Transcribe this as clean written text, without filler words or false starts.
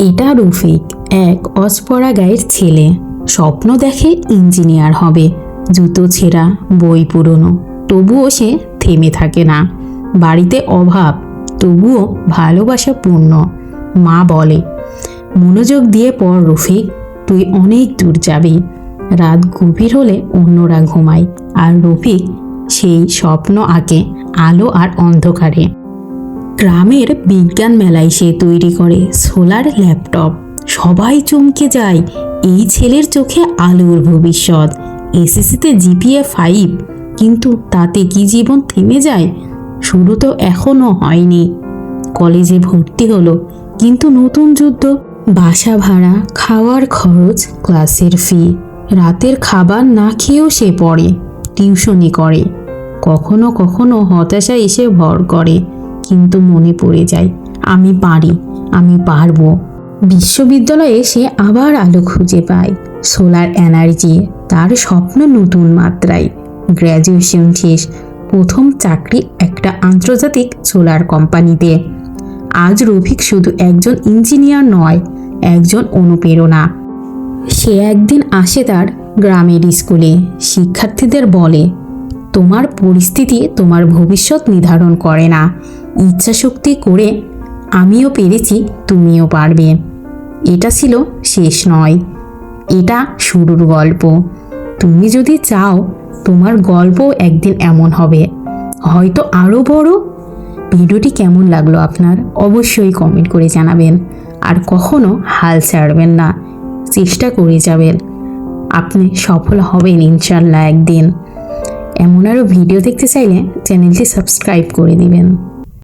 এটা রফিক, এক অজপড়া গায়ের ছেলে। স্বপ্ন দেখে ইঞ্জিনিয়ার হবে। জুতো ছেঁড়া, বই পুরনো, তবুও সে থেমে থাকে না। বাড়িতে অভাব, তবুও ভালোবাসা পূর্ণ। মা বলে, মনোযোগ দিয়ে পড় রফিক, তুই অনেক দূর যাবি। রাত গভীর হলে অন্যরা ঘুমায়, আর রফিক সেই স্বপ্ন আঁকে আলো আর অন্ধকারে। গ্রামের বিজ্ঞান মেলায় সে তৈরি করে সোলার ল্যাপটপ। সবাই চমকে যায়, এই ছেলের চোখে আলোর ভবিষ্যৎ। এসএসসিতে জিপিএ 5, কিন্তু তাতে কি জীবন থেমে যায়? শুরু তো এখনো হয়নি। কলেজে ভর্তি হলো, কিন্তু নতুন যুদ্ধ। বাসা ভাড়া, খাওয়ার খরচ, ক্লাসের ফি, রাতের খাবার না খেয়েও সে পড়ে, টিউশনি করে। কখনো কখনো হতাশা এসে ভর করে, কিন্তু মনে পড়ে যায়, আমি পারি, আমি পারবো। বিশ্ববিদ্যালয়ে সে আবার আলো খুঁজে পায়। সোলার এনার্জি তার স্বপ্ন নতুন মাত্রায়। গ্র্যাজুয়েশন শেষ, প্রথম চাকরি একটা আন্তর্জাতিক সোলার কোম্পানিতে। আজ রফিক শুধু একজন ইঞ্জিনিয়ার নয়, একজন অনুপ্রেরণা। সে একদিন আসে তার গ্রামের স্কুলে। শিক্ষার্থীদের বলে, তোমার পরিস্থিতি তোমার ভবিষ্যৎ নির্ধারণ করে না। ইচ্ছাশক্তি করে আমিও পেরেছি, তুমিও পারবে। এটা ছিল শেষ নয়, এটা শুরুর গল্প। তুমি যদি চাও, তোমার গল্প একদিন এমন হবে, হয়তো আরও বড়। ভিডিওটি কেমন লাগলো আপনার অবশ্যই কমেন্ট করে জানাবেন। আর কখনো হাল ছাড়বেন না, চেষ্টা করে যাবেন, আপনি সফল হবেন ইনশাল্লাহ একদিন। এমন আরও ভিডিও দেখতে চাইলে চ্যানেলটি সাবস্ক্রাইব করে দিবেন।